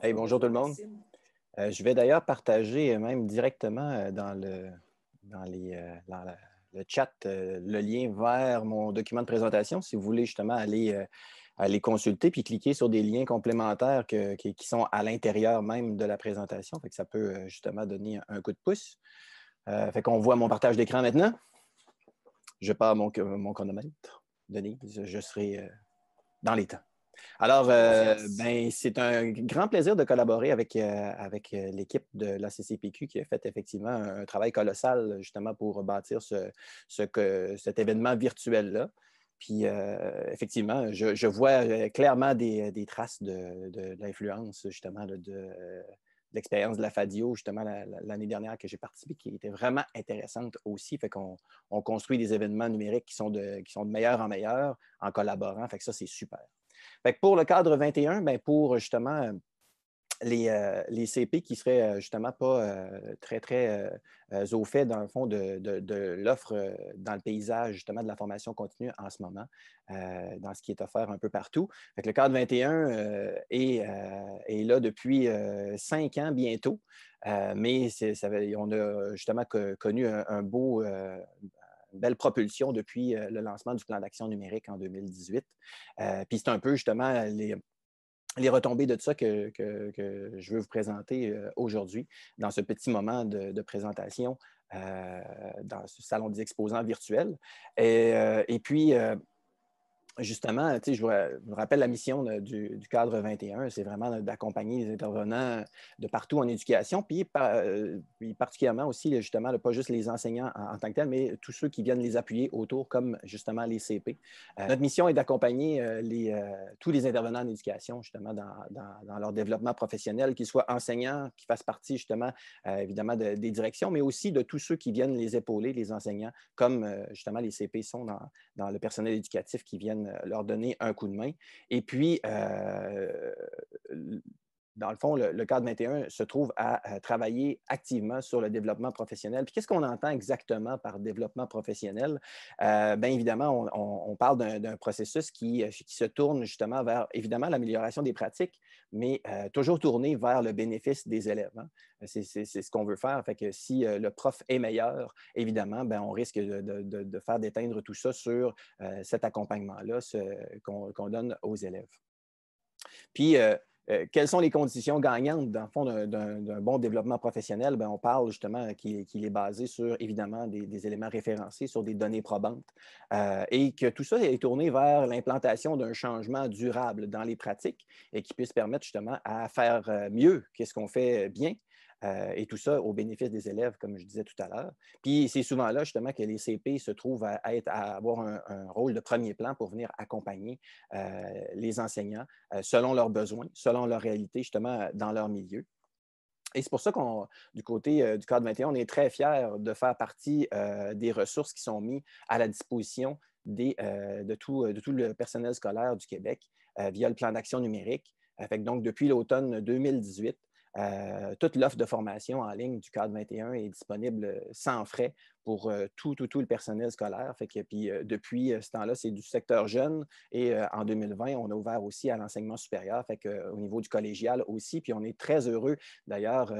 Hey, bonjour tout le monde. Je vais d'ailleurs partager même directement dans le chat le lien vers mon document de présentation si vous voulez justement aller consulter puis cliquer sur des liens complémentaires qui sont à l'intérieur même de la présentation. Fait que ça peut justement donner un coup de pouce. Fait qu'on voit mon partage d'écran maintenant. Je pars mon chronomètre. Denise, je serai dans les temps. Alors, c'est un grand plaisir de collaborer avec l'équipe de la CCPQ qui a fait effectivement un travail colossal justement pour bâtir cet événement virtuel-là. Puis, effectivement, je vois clairement des traces de l'influence justement de l'expérience de la FADIO, justement, l'année dernière que j'ai participé, qui était vraiment intéressante aussi. Fait qu'on construit des événements numériques qui sont de meilleur en meilleur en collaborant. Fait que ça, c'est super. Fait que pour le cadre 21, bien, pour justement les CP qui ne seraient justement pas très au fait, dans le fond, de l'offre dans le paysage justement de la formation continue en ce moment, dans ce qui est offert un peu partout. Fait que le cadre 21 est là depuis 5 ans bientôt, mais on a justement connu un beau belle propulsion depuis le lancement du plan d'action numérique en 2018. Puis c'est un peu justement les retombées de ça que je veux vous présenter aujourd'hui dans ce petit moment de présentation dans ce salon des exposants virtuels. Et puis, justement, je vous rappelle la mission du cadre 21, c'est vraiment d'accompagner les intervenants de partout en éducation, puis particulièrement aussi, justement, pas juste les enseignants en tant que tels, mais tous ceux qui viennent les appuyer autour, comme justement les CP. Notre mission est d'accompagner tous les intervenants en éducation, justement, dans leur développement professionnel, qu'ils soient enseignants, qui fassent partie, justement, évidemment, des directions, mais aussi de tous ceux qui viennent les épauler, les enseignants, comme justement les CP sont dans le personnel éducatif qui viennent leur donner un coup de main. Et puis, dans le fond, le cadre 21 se trouve à travailler activement sur le développement professionnel. Puis qu'est-ce qu'on entend exactement par développement professionnel? Bien évidemment, on parle d'un processus qui se tourne justement vers, évidemment, l'amélioration des pratiques, mais toujours tourné vers le bénéfice des élèves. Hein? C'est ce qu'on veut faire. Fait que si le prof est meilleur, évidemment, bien, on risque de faire déteindre tout ça sur cet accompagnement-là qu'on donne aux élèves. Puis, quelles sont les conditions gagnantes, dans le fond, d'un bon développement professionnel? Bien, on parle justement qu'il est basé sur, évidemment, des éléments référencés, sur des données probantes, et que tout ça est tourné vers l'implantation d'un changement durable dans les pratiques et qui puisse permettre justement à faire mieux qu'est-ce qu'on fait bien. Et tout ça au bénéfice des élèves, comme je disais tout à l'heure. Puis c'est souvent là, justement, que les CP se trouvent à avoir un rôle de premier plan pour venir accompagner les enseignants selon leurs besoins, selon leur réalité, justement, dans leur milieu. Et c'est pour ça du côté du cadre 21, on est très fiers de faire partie des ressources qui sont mises à la disposition de tout le personnel scolaire du Québec via le plan d'action numérique. Donc, depuis l'automne 2018, toute l'offre de formation en ligne du cadre 21 est disponible sans frais pour tout le personnel scolaire. Puis, depuis ce temps-là, c'est du secteur jeune et en 2020, on a ouvert aussi à l'enseignement supérieur, au niveau du collégial aussi. Puis, on est très heureux d'ailleurs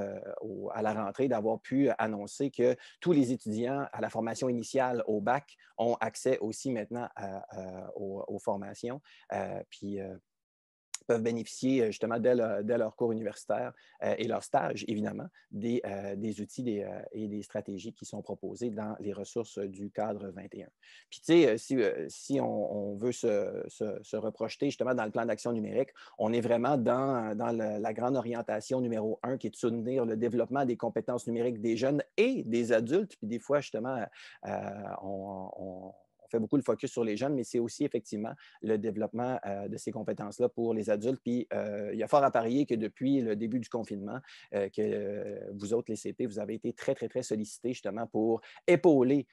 à la rentrée d'avoir pu annoncer que tous les étudiants à la formation initiale au bac ont accès aussi maintenant aux formations. Puis, peuvent bénéficier justement dès leur cours universitaire et leur stage, évidemment, des outils et des stratégies qui sont proposées dans les ressources du cadre 21. Puis, tu sais, si on veut se reprojeter justement dans le plan d'action numérique, on est vraiment dans la grande orientation numéro 1 qui est de soutenir le développement des compétences numériques des jeunes et des adultes. Puis des fois, justement, on fait beaucoup le focus sur les jeunes, mais c'est aussi effectivement le développement de ces compétences-là pour les adultes. Puis il y a fort à parier que depuis le début du confinement, que vous autres, les CP, vous avez été très, très, très sollicités justement pour épauler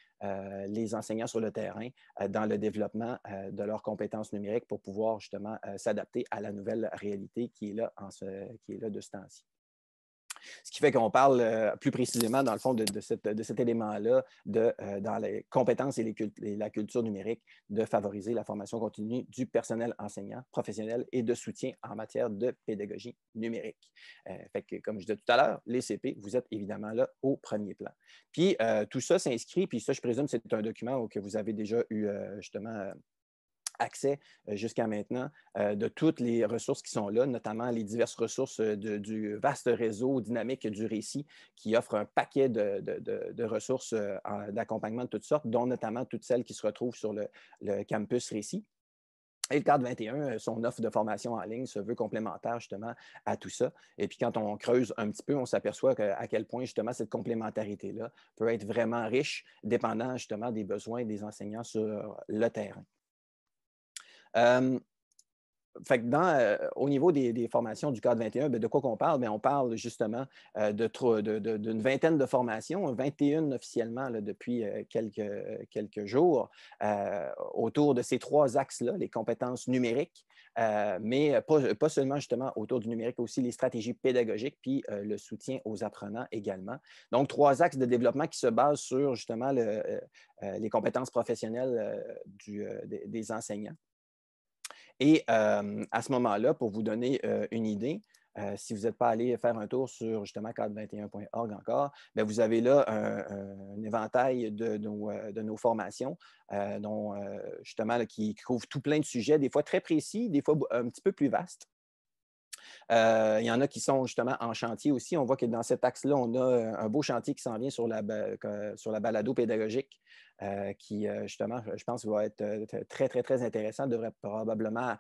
les enseignants sur le terrain dans le développement de leurs compétences numériques pour pouvoir justement s'adapter à la nouvelle réalité qui est là de ce temps-ci. Ce qui fait qu'on parle plus précisément, dans le fond, de cet élément-là, dans les compétences et la culture numérique, de favoriser la formation continue du personnel enseignant, professionnel et de soutien en matière de pédagogie numérique. Fait que, comme je disais tout à l'heure, les CP, vous êtes évidemment là au premier plan. Puis, tout ça s'inscrit, puis ça, je présume, c'est un document que vous avez déjà eu justement accès jusqu'à maintenant de toutes les ressources qui sont là, notamment les diverses ressources du vaste réseau dynamique du récit qui offre un paquet de ressources d'accompagnement de toutes sortes, dont notamment toutes celles qui se retrouvent sur le campus récit. Et le cadre 21, son offre de formation en ligne se veut complémentaire justement à tout ça. Et puis quand on creuse un petit peu, on s'aperçoit à quel point justement cette complémentarité-là peut être vraiment riche, dépendant justement des besoins des enseignants sur le terrain. Fait que au niveau des formations du cadre 21, de quoi qu'on parle? Bien, on parle justement d'une vingtaine de formations, 21 officiellement là, depuis quelques jours, autour de ces trois axes-là, les compétences numériques, mais pas seulement justement autour du numérique, aussi les stratégies pédagogiques, puis le soutien aux apprenants également. Donc, trois axes de développement qui se basent sur justement les compétences professionnelles des enseignants. Et à ce moment-là, pour vous donner une idée, si vous n'êtes pas allé faire un tour sur justement cadre21.org encore, bien, vous avez là un éventail de nos formations dont, justement là, qui couvrent tout plein de sujets, des fois très précis, des fois un petit peu plus vastes. Il y en a qui sont justement en chantier aussi. On voit que dans cet axe-là, on a un beau chantier qui s'en vient sur la balado pédagogique qui, justement, je pense, va être très, très, très intéressant, devrait probablement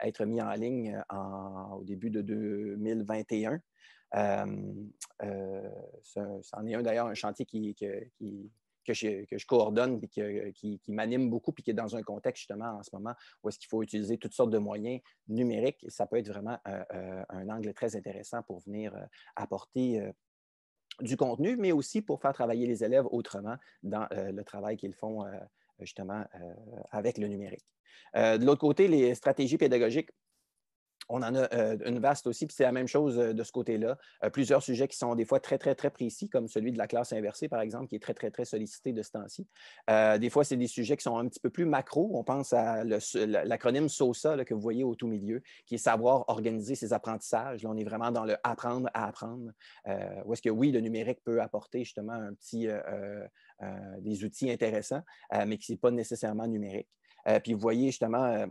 être mis en ligne au début de 2021. C'en est d'ailleurs, un chantier que je coordonne et qui m'anime beaucoup, puis qui est dans un contexte justement en ce moment où est-ce qu'il faut utiliser toutes sortes de moyens numériques. Et ça peut être vraiment un angle très intéressant pour venir apporter du contenu, mais aussi pour faire travailler les élèves autrement dans le travail qu'ils font justement avec le numérique. De l'autre côté, les stratégies pédagogiques, on en a une vaste aussi, puis c'est la même chose de ce côté-là. Plusieurs sujets qui sont des fois très, très, très précis, comme celui de la classe inversée, par exemple, qui est très, très, très sollicité de ce temps-ci. Des fois, c'est des sujets qui sont un petit peu plus macro. On pense à l'acronyme SOSA là, que vous voyez au tout milieu, qui est savoir organiser ses apprentissages. Là, on est vraiment dans le apprendre à apprendre. Où est-ce que, oui, le numérique peut apporter justement des outils intéressants, mais qui ne sont pas nécessairement numériques. Puis vous voyez justement...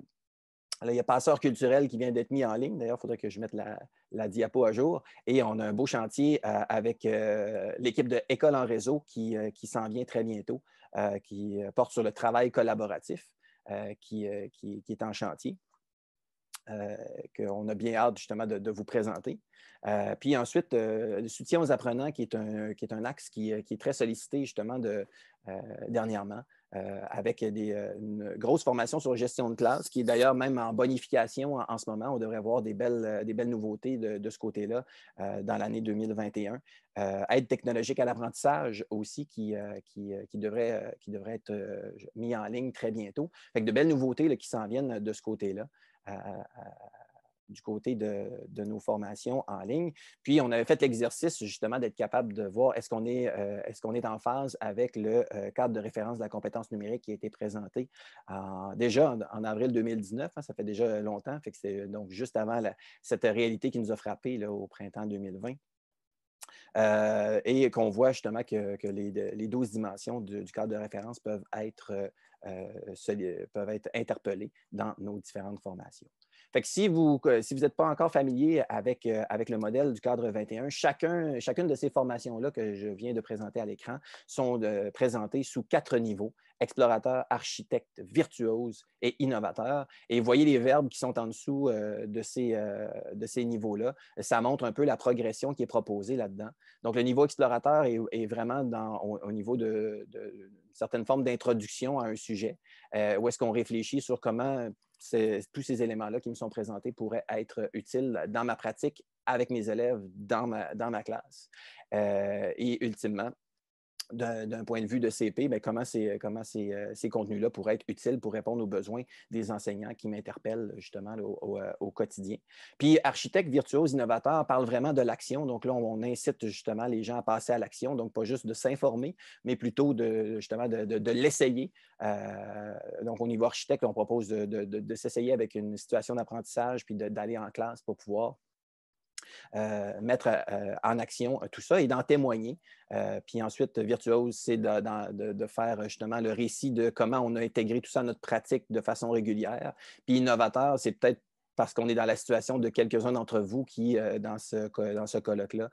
Là, il y a Passeur culturel qui vient d'être mis en ligne. D'ailleurs, il faudrait que je mette la diapo à jour. Et on a un beau chantier avec l'équipe de École en réseau qui s'en vient très bientôt, qui porte sur le travail collaboratif qui est en chantier, qu'on a bien hâte justement de vous présenter. Puis ensuite, le soutien aux apprenants qui est un axe qui est très sollicité justement dernièrement. Avec une grosse formation sur gestion de classe, qui est d'ailleurs même en bonification en ce moment. On devrait avoir des belles nouveautés de ce côté-là dans l'année 2021. Aide technologique à l'apprentissage aussi qui devrait être mis en ligne très bientôt. Fait que de belles nouveautés là, qui s'en viennent de ce côté-là. Du côté de nos formations en ligne. Puis, on avait fait l'exercice justement d'être capable de voir est-ce qu'on est en phase avec le cadre de référence de la compétence numérique qui a été présenté déjà en avril 2019. Hein, ça fait déjà longtemps. Fait que c'est donc juste avant cette réalité qui nous a frappé là, au printemps 2020. Et qu'on voit justement que les 12 dimensions du cadre de référence peuvent être interpellées dans nos différentes formations. Fait que si vous n'êtes pas encore familier avec le modèle du cadre 21, chacune de ces formations-là que je viens de présenter à l'écran sont présentées sous 4 niveaux: explorateur, architecte, virtuose et innovateur. Et vous voyez les verbes qui sont en dessous de ces niveaux-là. Ça montre un peu la progression qui est proposée là-dedans. Donc, le niveau explorateur est vraiment au niveau de certaines formes d'introduction à un sujet, où est-ce qu'on réfléchit sur comment tous ces éléments-là qui me sont présentés pourraient être utiles dans ma pratique avec mes élèves dans ma classe. Et ultimement, d'un point de vue de CP, bien, comment ces contenus-là pourraient être utiles pour répondre aux besoins des enseignants qui m'interpellent justement là, au quotidien. Puis, architecte, virtuose, innovateur parle vraiment de l'action. Donc là, on incite justement les gens à passer à l'action. Donc, pas juste de s'informer, mais plutôt justement de l'essayer. Donc, au niveau architecte, on propose de s'essayer avec une situation d'apprentissage puis d'aller en classe pour pouvoir mettre en action tout ça et d'en témoigner. Puis ensuite, virtuose, c'est de faire justement le récit de comment on a intégré tout ça à notre pratique de façon régulière. Puis innovateur, c'est peut-être parce qu'on est dans la situation de quelques-uns d'entre vous qui, dans ce colloque-là,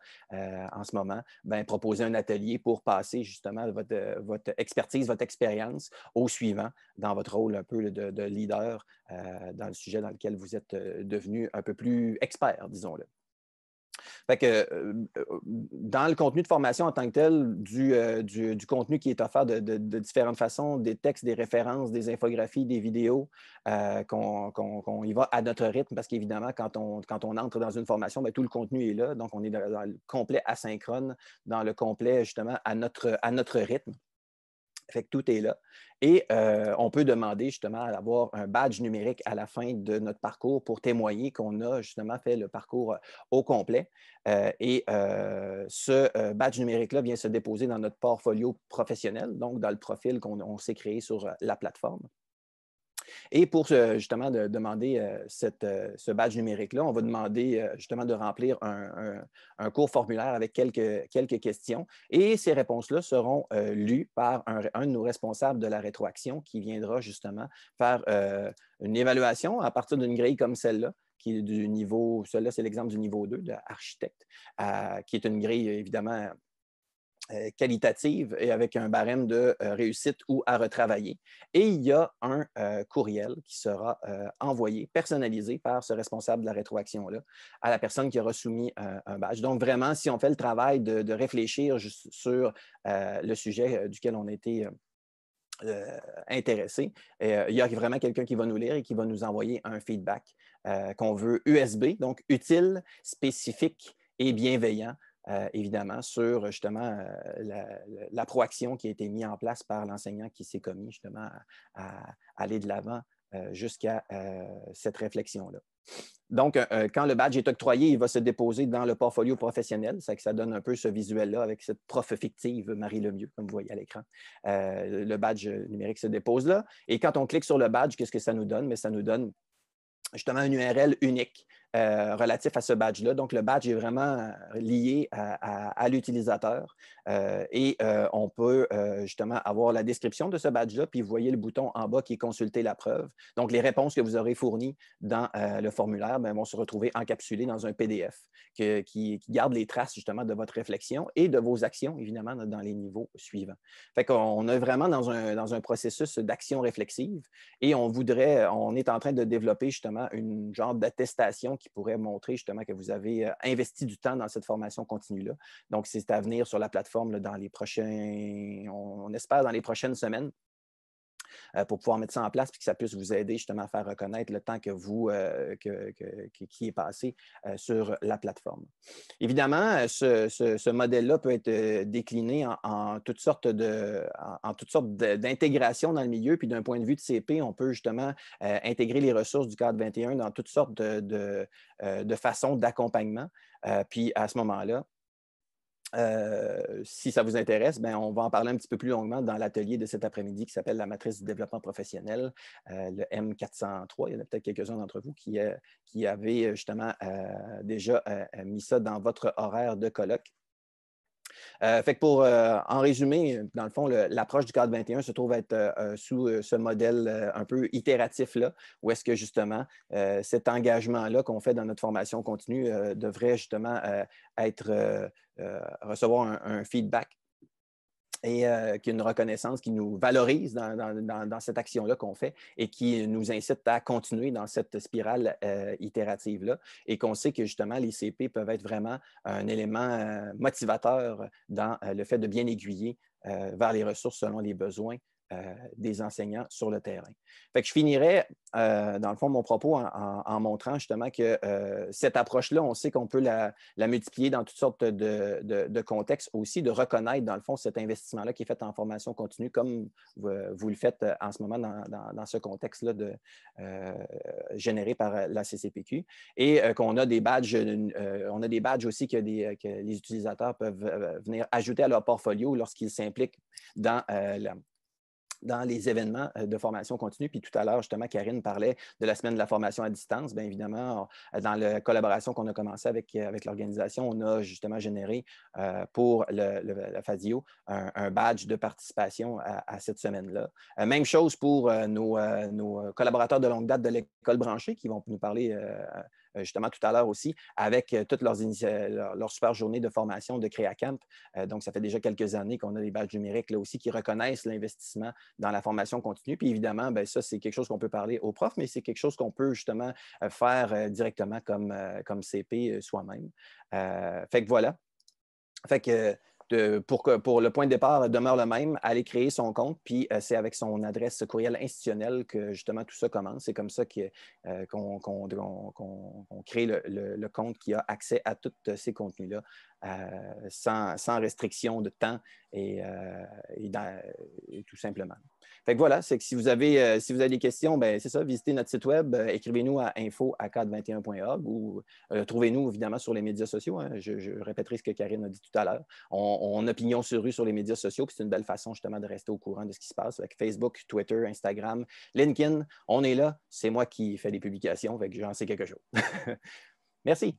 en ce moment, ben, proposer un atelier pour passer justement votre expertise, votre expérience au suivant dans votre rôle un peu de leader dans le sujet dans lequel vous êtes devenu un peu plus expert, disons-le. Fait que, dans le contenu de formation en tant que tel, du contenu qui est offert de différentes façons, des textes, des références, des infographies, des vidéos, qu'on y va à notre rythme, parce qu'évidemment, quand on entre dans une formation, bien, tout le contenu est là. Donc, on est dans le complet asynchrone, dans le complet, justement, à notre rythme. Fait que tout est là. Et on peut demander justement à avoir un badge numérique à la fin de notre parcours pour témoigner qu'on a justement fait le parcours au complet. Ce badge numérique-là vient se déposer dans notre portfolio professionnel, donc dans le profil qu'on s'est créé sur la plateforme. Et pour justement demander ce badge numérique-là, on va demander justement de remplir un court formulaire avec quelques questions. Et ces réponses-là seront lues par un de nos responsables de la rétroaction qui viendra justement faire une évaluation à partir d'une grille comme celle-là, qui est du niveau, celle-là c'est l'exemple du niveau 2 d'architecte, qui est une grille évidemment qualitative et avec un barème de réussite ou à retravailler. Et il y a un courriel qui sera envoyé, personnalisé par ce responsable de la rétroaction-là à la personne qui aura soumis un badge. Donc, vraiment, si on fait le travail de réfléchir sur le sujet duquel on a été intéressé, il y a vraiment quelqu'un qui va nous lire et qui va nous envoyer un feedback qu'on veut USB, donc utile, spécifique et bienveillant. Évidemment, sur justement la proaction qui a été mise en place par l'enseignant qui s'est commis justement à aller de l'avant jusqu'à cette réflexion-là. Donc, quand le badge est octroyé, il va se déposer dans le portfolio professionnel. C'est que ça donne un peu ce visuel-là avec cette prof fictive, Marie Lemieux, comme vous voyez à l'écran. Le badge numérique se dépose là. Et quand on clique sur le badge, qu'est-ce que ça nous donne? Mais ça nous donne justement un URL unique relatif à ce badge-là. Donc, le badge est vraiment lié à l'utilisateur et on peut justement avoir la description de ce badge-là, puis vous voyez le bouton en bas qui est « Consulter la preuve ». Donc, les réponses que vous aurez fournies dans le formulaire bien, vont se retrouver encapsulées dans un PDF qui garde les traces justement de votre réflexion et de vos actions, évidemment, dans les niveaux suivants. Fait qu'on est vraiment dans un processus d'action réflexive et on est en train de développer justement une genre d'attestation qui pourrait montrer justement que vous avez investi du temps dans cette formation continue-là. Donc, c'est à venir sur la plateforme là, dans les prochains, on espère dans les prochaines semaines pour pouvoir mettre ça en place et que ça puisse vous aider justement à faire reconnaître le temps que vous, qui est passé sur la plateforme. Évidemment, ce modèle-là peut être décliné en toutes sortes d'intégration dans le milieu. Puis d'un point de vue de CP, on peut justement intégrer les ressources du cadre 21 dans toutes sortes de façons d'accompagnement. Puis à ce moment-là, si ça vous intéresse, bien, on va en parler un petit peu plus longuement dans l'atelier de cet après-midi qui s'appelle la matrice du développement professionnel, le M403. Il y en a peut-être quelques-uns d'entre vous qui avaient justement déjà mis ça dans votre horaire de colloque. Fait que pour en résumé, dans le fond, l'approche du cadre 21 se trouve être sous ce modèle un peu itératif-là, où est-ce que justement cet engagement-là qu'on fait dans notre formation continue devrait justement recevoir un feedback et qui est une reconnaissance qui nous valorise dans cette action-là qu'on fait et qui nous incite à continuer dans cette spirale itérative-là et qu'on sait que justement les CP peuvent être vraiment un élément motivateur dans le fait de bien aiguiller vers les ressources selon les besoins des enseignants sur le terrain. Fait que je finirais, dans le fond, mon propos en montrant justement que cette approche-là, on sait qu'on peut la multiplier dans toutes sortes de contextes aussi, de reconnaître, dans le fond, cet investissement-là qui est fait en formation continue, comme vous le faites en ce moment dans ce contexte-là généré par la CCPQ. Et qu'on a des badges, on a des badges aussi que les utilisateurs peuvent venir ajouter à leur portfolio lorsqu'ils s'impliquent dans les événements de formation continue. Puis tout à l'heure, justement, Karine parlait de la semaine de la formation à distance. Bien évidemment, dans la collaboration qu'on a commencé avec l'organisation, on a justement généré pour la FASIO un badge de participation à cette semaine-là. Même chose pour nos collaborateurs de longue date de l'école branchée qui vont nous parler justement tout à l'heure aussi, avec toutes leur super journée de formation de CréaCamp. Donc, ça fait déjà quelques années qu'on a des badges numériques là aussi qui reconnaissent l'investissement dans la formation continue. Puis évidemment, bien, ça, c'est quelque chose qu'on peut parler aux profs, mais c'est quelque chose qu'on peut justement faire directement comme CP soi-même. Fait que voilà. Fait que pour le point de départ demeure le même, aller créer son compte, puis c'est avec son adresse courriel institutionnelle que justement tout ça commence. C'est comme ça qu'on crée le compte qui a accès à tous ces contenus-là sans restriction de temps et tout simplement. Fait que voilà, c'est que si vous avez des questions, ben, c'est ça, visitez notre site web, écrivez-nous à info@cadre21.org ou trouvez-nous évidemment sur les médias sociaux. Hein. Je répéterai ce que Karine a dit tout à l'heure. On a pignon sur rue sur les médias sociaux, puis c'est une belle façon justement de rester au courant de ce qui se passe avec Facebook, Twitter, Instagram, LinkedIn. On est là, c'est moi qui fais les publications, fait que j'en sais quelque chose. Merci.